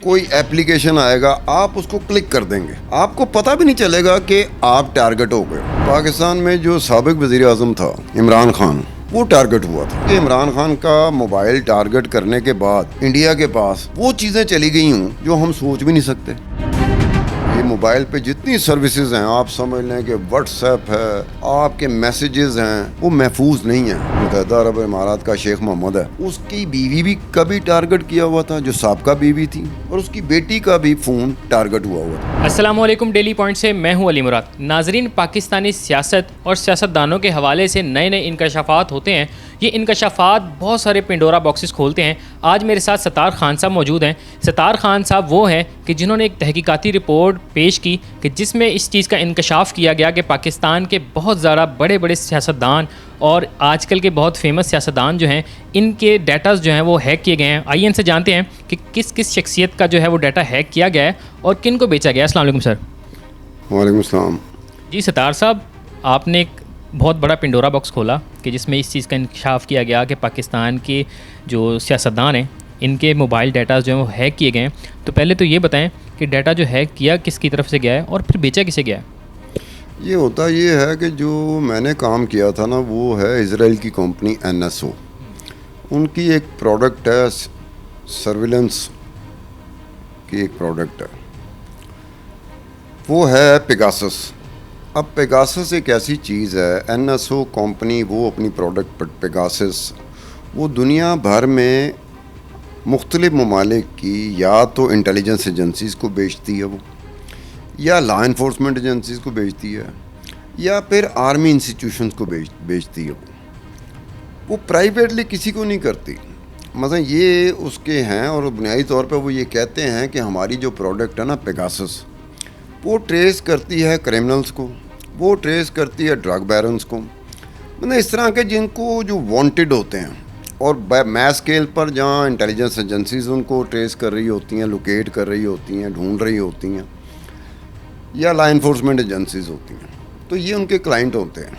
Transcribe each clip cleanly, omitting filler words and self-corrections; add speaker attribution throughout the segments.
Speaker 1: کوئی ایپلیکیشن آئے گا, آپ اس کو کلک کر دیں گے, آپ کو پتہ بھی نہیں چلے گا کہ آپ ٹارگٹ ہو گئے. پاکستان میں جو سابق وزیر اعظم تھا عمران خان, وہ ٹارگٹ ہوا تھا کہ عمران خان کا موبائل ٹارگٹ کرنے کے بعد انڈیا کے پاس وہ چیزیں چلی گئی ہوں جو ہم سوچ بھی نہیں سکتے. یہ موبائل پہ جتنی سروسز ہیں, آپ سمجھ لیں کہ واٹس ایپ ہے, آپ کے میسیجز ہیں, وہ محفوظ نہیں ہیں. متحدہ عرب امارات کا شیخ محمد ہے, اس کی بیوی بھی کبھی ٹارگٹ کیا ہوا تھا جو سابقہ بیوی تھی, اور اس کی بیٹی کا بھی فون ٹارگٹ ہوا تھا.
Speaker 2: السلام علیکم, ڈیلی پوائنٹ سے میں ہوں علی مراد. ناظرین, پاکستانی سیاست اور سیاستدانوں کے حوالے سے نئے نئے انکشافات ہوتے ہیں. یہ انکشافات بہت سارے پنڈورا باکسز کھولتے ہیں. آج میرے ساتھ ستار خان صاحب موجود ہیں. ستار خان صاحب وہ ہیں کہ جنہوں نے ایک تحقیقاتی رپورٹ پیش کی کہ جس میں اس چیز کا انکشاف کیا گیا کہ پاکستان کے بہت زیادہ بڑے بڑے سیاستدان اور آج کل کے بہت فیمس سیاستدان جو ہیں, ان کے ڈیٹاز جو ہیں وہ ہیک کیے گئے ہیں. آئیے ان سے جانتے ہیں کہ کس کس شخصیت کا جو ہے وہ ڈیٹا ہیک کیا گیا ہے اور کن کو بیچا گیا. السلام علیکم سر.
Speaker 1: وعلیکم السلام.
Speaker 2: جی ستار صاحب, آپ نے ایک بہت بڑا پنڈورا باکس کھولا کہ جس میں اس چیز کا انکشاف کیا گیا کہ پاکستان کے جو سیاستدان ہیں ان کے موبائل ڈیٹاز جو ہیں وہ ہیک کیے گئے ہیں. تو پہلے تو یہ بتائیں کہ ڈیٹا جو ہیک کیا کس کی طرف سے گیا ہے اور پھر بیچا کسے گیا ہے.
Speaker 1: یہ ہوتا یہ ہے کہ جو میں نے کام کیا تھا نا, وہ ہے اسرائیل کی کمپنی NSO. ان کی ایک پروڈکٹ ہے, سرویلنس کی ایک پروڈکٹ ہے, وہ ہے پیگاسس. اب پیگاسس ایک ایسی چیز ہے, NSO کمپنی وہ اپنی پروڈکٹ پیگاسس وہ دنیا بھر میں مختلف ممالک کی یا تو انٹیلیجنس ایجنسیز کو بیچتی ہے, وہ یا لا انفورسمنٹ ایجنسیز کو بیچتی ہے, یا پھر آرمی انسٹیٹیوشنز کو بیچتی ہے. وہ پرائیویٹلی کسی کو نہیں کرتی. مثلا یہ اس کے ہیں اور بنیادی طور پہ وہ یہ کہتے ہیں کہ ہماری جو پروڈکٹ ہے نا پیگاسس, وہ ٹریس کرتی ہے کرمنلز کو, وہ ٹریس کرتی ہے ڈرگ بیرنز کو, مطلب اس طرح کے جن کو جو وانٹڈ ہوتے ہیں, اور میس اسکیل پر جہاں انٹیلیجنس ایجنسیز ان کو ٹریس کر رہی ہوتی ہیں, لوکیٹ کر رہی ہوتی ہیں, ڈھونڈ رہی ہوتی ہیں, یا لا انفورسمنٹ ایجنسیز ہوتی ہیں. تو یہ ان کے کلائنٹ ہوتے ہیں.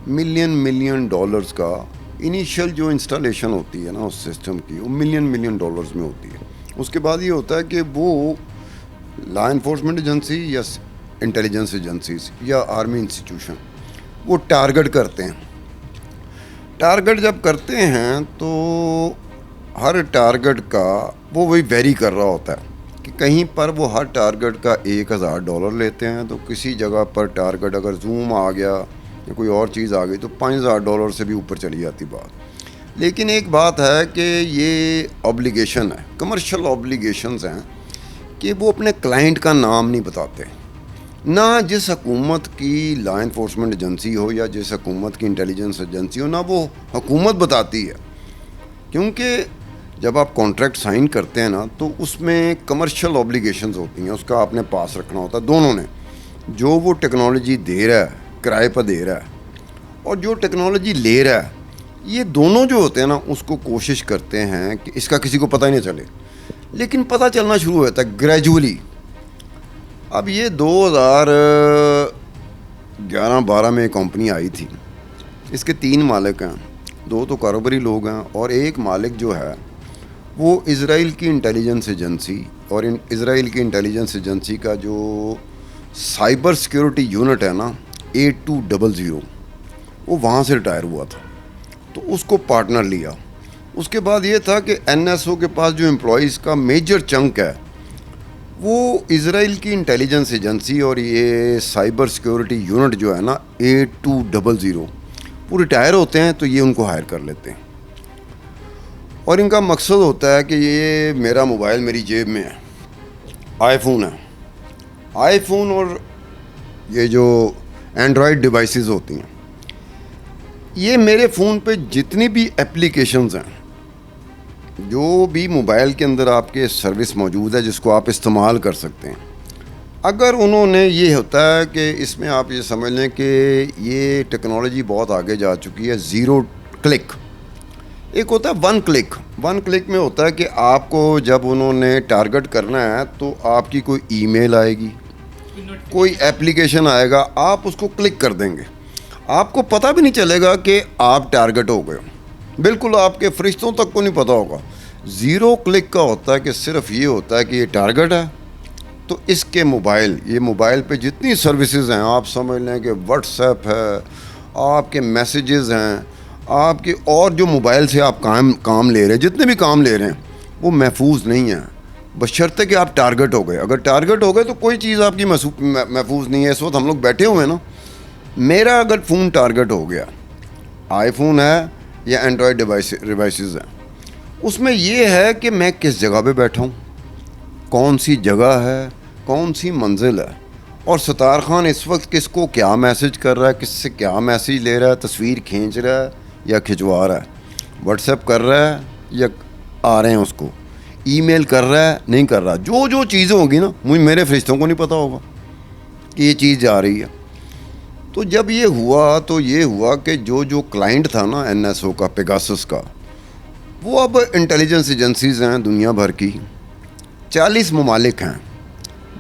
Speaker 1: ملین ڈالرز کا انیشیل جو انسٹالیشن ہوتی ہے نا اس سسٹم کی, وہ ملین ڈالرز میں ہوتی ہے. اس کے بعد یہ ہوتا ہے کہ وہ لا انفورسمنٹ ایجنسی یا انٹیلیجنس ایجنسیز یا آرمی انسٹیٹیوشن وہ ٹارگٹ کرتے ہیں. ٹارگٹ جب کرتے ہیں تو ہر ٹارگٹ کا وہ وہی ویری کر رہا ہوتا ہے کہ کہیں پر وہ ہر ٹارگٹ کا $1000 لیتے ہیں, تو کسی جگہ پر ٹارگٹ اگر زوم آ گیا یا کوئی اور چیز آ گئی تو $5000 سے بھی اوپر چلی جاتی بات. لیکن ایک بات ہے کہ یہ آبلیگیشن ہے, کمرشل آبلیگیشنز ہیں کہ وہ اپنے کلائنٹ کا نام نہیں بتاتے, نہ جس حکومت کی لا انفورسمنٹ ایجنسی ہو یا جس حکومت کی انٹیلیجنس ایجنسی ہو, نہ وہ حکومت بتاتی ہے. کیونکہ جب آپ کانٹریکٹ سائن کرتے ہیں نا تو اس میں کمرشل آبلیگیشنز ہوتی ہیں, اس کا آپ نے پاس رکھنا ہوتا ہے دونوں نے. جو وہ ٹیکنالوجی دے رہا ہے, کرائے پر دے رہا ہے, اور جو ٹیکنالوجی لے رہا ہے, یہ دونوں جو ہوتے ہیں نا اس کو کوشش کرتے ہیں کہ اس کا کسی کو پتہ ہی نہیں چلے. لیکن پتہ چلنا شروع ہوتا ہے گریجولی. اب یہ 2011-12 میں ایک کمپنی آئی تھی, اس کے 3 مالک ہیں, 2 تو کاروباری لوگ ہیں اور ایک مالک جو ہے وہ اسرائیل کی انٹیلیجنس ایجنسی, اور اسرائیل کی انٹیلیجنس ایجنسی کا جو سائبر سیکیورٹی یونٹ ہے نا 8200, وہ وہاں سے ریٹائر ہوا تھا, تو اس کو پارٹنر لیا. اس کے بعد یہ تھا کہ NSO کے پاس جو امپلائیز کا میجر چنک ہے وہ اسرائیل کی انٹیلیجنس ایجنسی اور یہ سائبر سیکیورٹی یونٹ جو ہے نا 8200 وہ ریٹائر ہوتے ہیں, تو یہ ان کو ہائر کر لیتے ہیں. اور ان کا مقصد ہوتا ہے کہ یہ میرا موبائل میری جیب میں ہے, آئی فون ہے, آئی فون اور یہ جو اینڈرائڈ ڈیوائسز ہوتی ہیں, یہ میرے فون پہ جتنی بھی اپلیکیشنز ہیں, جو بھی موبائل کے اندر آپ کے سروس موجود ہے جس کو آپ استعمال کر سکتے ہیں, اگر انہوں نے, یہ ہوتا ہے کہ اس میں آپ یہ سمجھ لیں کہ یہ ٹیکنالوجی بہت آگے جا چکی ہے. 0 کلک, ایک ہوتا ہے 1 کلک. 1 کلک میں ہوتا ہے کہ آپ کو جب انہوں نے ٹارگٹ کرنا ہے تو آپ کی کوئی ای میل آئے گی, کوئی ایپلیکیشن آئے گا, آپ اس کو کلک کر دیں گے, آپ کو پتہ بھی نہیں چلے گا کہ آپ ٹارگٹ ہو گئے. بالکل آپ کے فرشتوں تک کو نہیں پتہ ہوگا. زیرو کلک کا ہوتا ہے کہ صرف یہ ہوتا ہے کہ یہ ٹارگٹ ہے تو اس کے یہ موبائل پہ جتنی سروسز ہیں آپ سمجھ لیں کہ واٹس ایپ ہے, آپ کے میسیجز ہیں, آپ کے اور جو موبائل سے آپ کام لے رہے ہیں, جتنے بھی کام لے رہے ہیں وہ محفوظ نہیں ہیں بشرطے کہ آپ ٹارگٹ ہو گئے. اگر ٹارگٹ ہو گئے تو کوئی چیز آپ کی محفوظ نہیں ہے. اس وقت ہم لوگ بیٹھے ہوئے ہیں نا, میرا اگر فون ٹارگٹ ہو گیا, آئی فون ہے یا اینڈرائڈ ڈیوائسز ہیں, اس میں یہ ہے کہ میں کس جگہ پہ بیٹھا ہوں, کون سی جگہ ہے, کون سی منزل ہے, اور ستار خان اس وقت کس کو کیا میسج کر رہا ہے, کس سے کیا میسج لے رہا ہے, تصویر کھینچ رہا ہے یا کھنچوا رہا ہے, واٹس ایپ کر رہا ہے یا آ رہے ہیں اس کو, ای میل کر رہا ہے نہیں کر رہا. جو چیزیں ہوگی نا, میرے فرشتوں کو نہیں پتہ ہوگا کہ یہ چیز جا رہی ہے. تو جب یہ ہوا تو یہ ہوا کہ جو کلائنٹ تھا نا NSO کا, پیگاسس کا, وہ اب انٹیلیجنس ایجنسیز ہیں دنیا بھر کی, 40 ممالک ہیں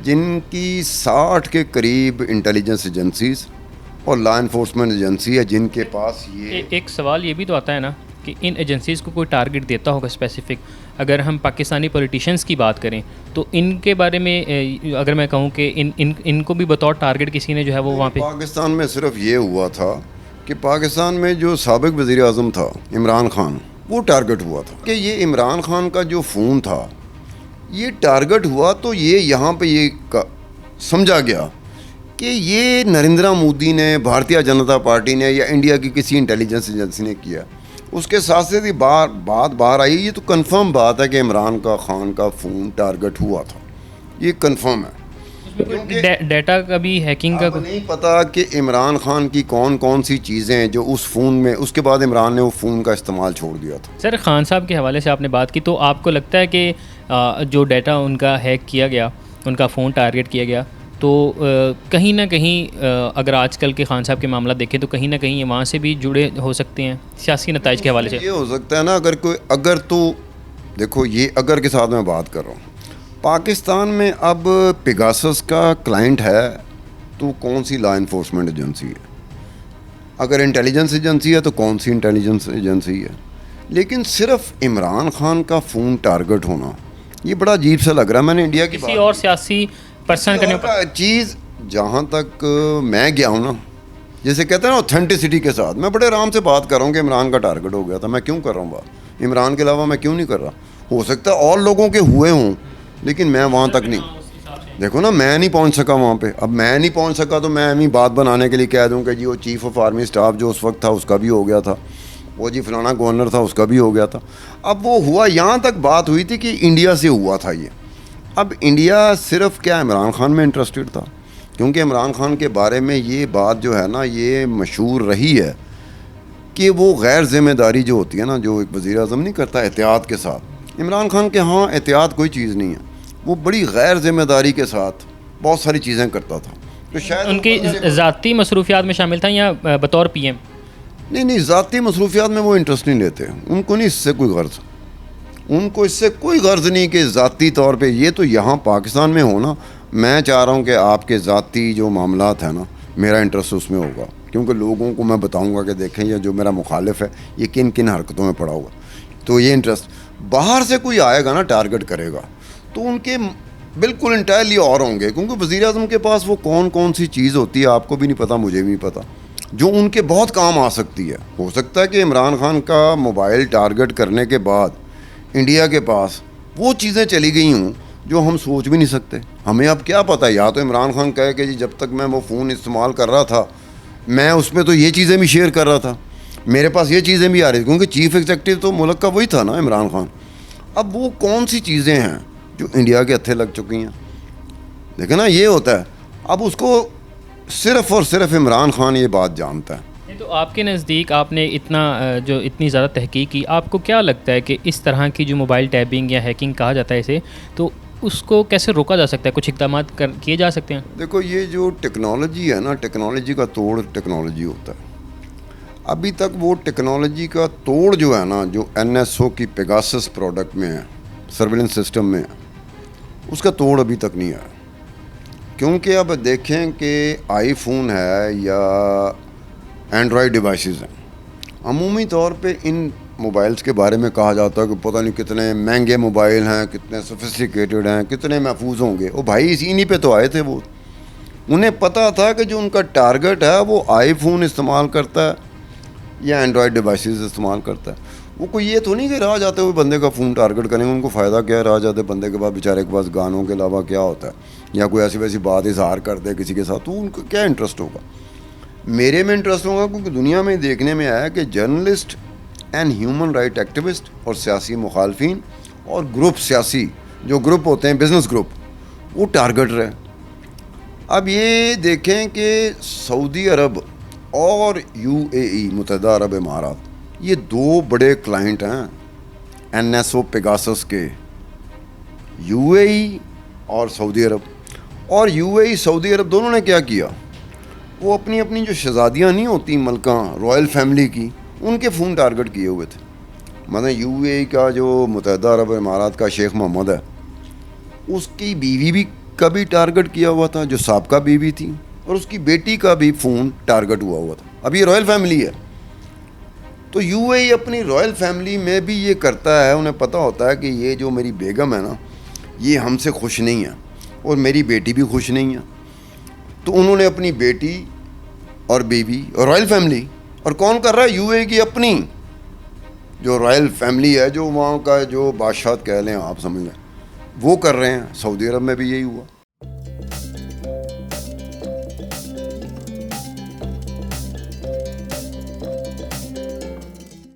Speaker 1: جن کی 60 کے قریب انٹیلیجنس ایجنسیز اور لا انفورسمنٹ ایجنسی ہے جن کے پاس یہ.
Speaker 2: ایک سوال یہ بھی تو آتا ہے نا کہ ان ایجنسیز کو کوئی ٹارگٹ دیتا ہوگا اسپیسیفک. اگر ہم پاکستانی پولیٹیشنز کی بات کریں تو ان کے بارے میں اگر میں کہوں کہ ان کو بھی بطور ٹارگٹ کسی نے جو ہے وہ وہاں پہ.
Speaker 1: پاکستان میں صرف یہ ہوا تھا کہ پاکستان میں جو سابق وزیر اعظم تھا عمران خان, وہ ٹارگٹ ہوا تھا کہ یہ عمران خان کا جو فون تھا یہ ٹارگٹ ہوا. تو یہ یہاں پہ یہ سمجھا گیا کہ یہ نریندرا مودی نے, بھارتیہ جنتا پارٹی نے یا انڈیا کی کسی انٹیلیجنس ایجنسی نے کیا. اس کے ساتھ ساتھ یہ بات باہر آئی, یہ تو کنفرم بات ہے کہ عمران خان کا فون ٹارگٹ ہوا تھا, یہ کنفرم ہے.
Speaker 2: ڈیٹا کا بھی ہیکنگ کا
Speaker 1: نہیں پتا کہ عمران خان کی کون سی چیزیں ہیں جو اس فون میں, اس کے بعد عمران نے وہ فون کا استعمال چھوڑ دیا تھا.
Speaker 2: سر خان صاحب کے حوالے سے آپ نے بات کی, تو آپ کو لگتا ہے کہ جو ڈیٹا ان کا ہیک کیا گیا, ان کا فون ٹارگٹ کیا گیا, تو کہیں نہ کہیں اگر آج کل کے خان صاحب کے معاملات دیکھیں تو کہیں نہ کہیں یہ وہاں سے بھی جڑے ہو سکتے ہیں سیاسی نتائج کے حوالے سے؟
Speaker 1: یہ ہو سکتا ہے نا, اگر تو دیکھو یہ اگر کے ساتھ میں بات کر رہا ہوں, پاکستان میں اب پیگاسس کا کلائنٹ ہے تو کون سی لا انفورسمنٹ ایجنسی ہے, اگر انٹیلیجنس ایجنسی ہے تو کون سی انٹیلیجنس ایجنسی ہے. لیکن صرف عمران خان کا فون ٹارگٹ ہونا یہ بڑا عجیب سا لگ رہا ہے. میں نے انڈیا کی
Speaker 2: کسی اور سیاسی پرسن کرنے پر
Speaker 1: چیز, جہاں تک میں گیا ہوں نا, جیسے کہتے ہیں نا اوتھینٹسٹی کے ساتھ, میں بڑے آرام سے بات کر رہا ہوں کہ عمران کا ٹارگٹ ہو گیا تھا. میں کیوں کر رہا ہوں بات, عمران کے علاوہ میں کیوں نہیں کر رہا. ہو سکتا ہے اور لوگوں کے ہوئے ہوں لیکن میں وہاں تک نہیں. دیکھو نا, میں نہیں پہنچ سکا وہاں پہ. اب میں نہیں پہنچ سکا تو میں امی بات بنانے کے لیے کہہ دوں کہ جی وہ چیف آف آرمی اسٹاف جو اس وقت تھا اس کا بھی ہو گیا تھا, وہ جی فلانا گورنر تھا اس کا بھی ہو گیا تھا. اب وہ ہوا, یہاں تک بات ہوئی تھی کہ انڈیا سے ہوا تھا یہ. اب انڈیا صرف کیا عمران خان میں انٹرسٹڈ تھا, کیونکہ عمران خان کے بارے میں یہ بات جو ہے نا یہ مشہور رہی ہے کہ وہ غیر ذمہ داری جو ہوتی ہے نا, جو ایک وزیر اعظم نہیں کرتا احتیاط کے ساتھ, عمران خان کے ہاں احتیاط کوئی چیز نہیں ہے. وہ بڑی غیر ذمہ داری کے ساتھ بہت ساری چیزیں کرتا تھا. تو شاید
Speaker 2: ان کی ذاتی مصروفیات میں شامل تھا یا بطور PM؟
Speaker 1: نہیں, ذاتی مصروفیات میں وہ انٹرسٹ نہیں لیتے. ان کو نہیں اس سے کوئی غرض, ان کو اس سے کوئی غرض نہیں کہ ذاتی طور پہ یہ تو یہاں پاکستان میں ہو نا. میں چاہ رہا ہوں کہ آپ کے ذاتی جو معاملات ہیں نا, میرا انٹرسٹ اس میں ہوگا, کیونکہ لوگوں کو میں بتاؤں گا کہ دیکھیں یہ جو میرا مخالف ہے یہ کن کن حرکتوں میں پڑا ہوا. تو یہ انٹرسٹ باہر سے کوئی آئے گا نا ٹارگٹ کرے گا تو ان کے بالکل انٹائرلی اور ہوں گے, کیونکہ وزیر اعظم کے پاس وہ کون سی چیز ہوتی ہے آپ کو بھی نہیں پتہ, مجھے بھی نہیں پتہ, جو ان کے بہت کام آ سکتی ہے. ہو سکتا ہے کہ عمران خان کا موبائل ٹارگٹ کرنے کے بعد انڈیا کے پاس وہ چیزیں چلی گئی ہوں جو ہم سوچ بھی نہیں سکتے. ہمیں اب کیا پتہ, یا تو عمران خان کہے کہ جی جب تک میں وہ فون استعمال کر رہا تھا میں اس میں تو یہ چیزیں بھی شیئر کر رہا تھا, میرے پاس یہ چیزیں بھی آ رہی تھیں, کیونکہ چیف ایگزیکٹو تو ملک کا وہی تھا نا عمران خان. اب وہ کون سی چیزیں ہیں جو انڈیا کے ہتھے لگ چکی ہیں, دیکھیں نا یہ ہوتا ہے. اب اس کو صرف اور صرف عمران خان یہ بات جانتا ہے.
Speaker 2: تو آپ کے نزدیک آپ نے اتنی زیادہ تحقیق کی, آپ کو کیا لگتا ہے کہ اس طرح کی جو موبائل ٹیپنگ یا ہیکنگ کہا جاتا ہے اسے, تو اس کو کیسے روکا جا سکتا ہے, کچھ اقدامات کیے جا سکتے ہیں؟
Speaker 1: دیکھو یہ جو ٹیکنالوجی ہے نا, ٹیکنالوجی کا توڑ ٹیکنالوجی ہوتا ہے. ابھی تک وہ ٹیکنالوجی کا توڑ جو ہے نا, جو NSO کی پیگاسس پروڈکٹ میں ہے, سرویلنس سسٹم میں ہے, اس کا توڑ ابھی تک نہیں آیا. کیونکہ اب دیکھیں کہ آئی فون ہے یا اینڈرائڈ ڈیوائسز ہیں, عمومی طور پہ ان موبائلز کے بارے میں کہا جاتا ہے کہ پتہ نہیں کتنے مہنگے موبائل ہیں, کتنے سوفسٹیکیٹڈ ہیں, کتنے محفوظ ہوں گے. وہ بھائی انہی پہ تو آئے تھے. وہ انہیں پتہ تھا کہ جو ان کا ٹارگٹ ہے وہ آئی فون استعمال کرتا ہے یا اینڈرائڈ ڈیوائسز استعمال کرتا ہے. وہ کوئی یہ تو نہیں کہ راہ جاتے ہوئے بندے کا فون ٹارگٹ کریں گے. ان کو فائدہ کیا ہے راہ جاتے بندے کے پاس, بیچارے کے پاس گانوں کے علاوہ کیا ہوتا ہے, یا کوئی ایسی ویسی بات اظہار کر دے کسی کے ساتھ, تو ان کو کیا انٹرسٹ ہوگا. میرے میں انٹرسٹ ہوگا کیونکہ دنیا میں دیکھنے میں آیا کہ journalist and human right activist اور سیاسی مخالفین اور گروپ, سیاسی جو گروپ ہوتے ہیں بزنس گروپ, وہ ٹارگٹ رہے. اب یہ دیکھیں کہ سعودی عرب اور یو اے ای متحدہ عرب امارات, یہ دو بڑے کلائنٹ ہیں این ایس او پیگاسس کے, یو اے ای اور سعودی عرب. اور یو اے ای سعودی عرب دونوں نے کیا کیا, وہ اپنی اپنی جو شہزادیاں نہیں ہوتی ملکہ رائل فیملی کی, ان کے فون ٹارگٹ کیے ہوئے تھے. مثلا یو اے ای کا جو متحدہ عرب امارات کا شیخ محمد ہے, اس کی بیوی بھی کا بھی ٹارگٹ کیا ہوا تھا جو سابقہ بیوی تھی, اور اس کی بیٹی کا بھی فون ٹارگٹ ہوا تھا. اب یہ رائل فیملی ہے, تو یو اے ای اپنی رائل فیملی میں بھی یہ کرتا ہے. انہیں پتہ ہوتا ہے کہ یہ جو میری بیگم ہے نا, یہ ہم سے خوش نہیں ہے اور میری بیٹی بھی خوش نہیں ہے. تو انہوں نے اپنی بیٹی اور بیوی اور رائل فیملی, اور کون کر رہا ہے, یو اے ای کی اپنی جو رائل فیملی ہے, جو وہاں کا جو بادشاہت کہہ لیں آپ سمجھ لیں, وہ کر رہے ہیں. سعودی عرب میں بھی یہی ہوا.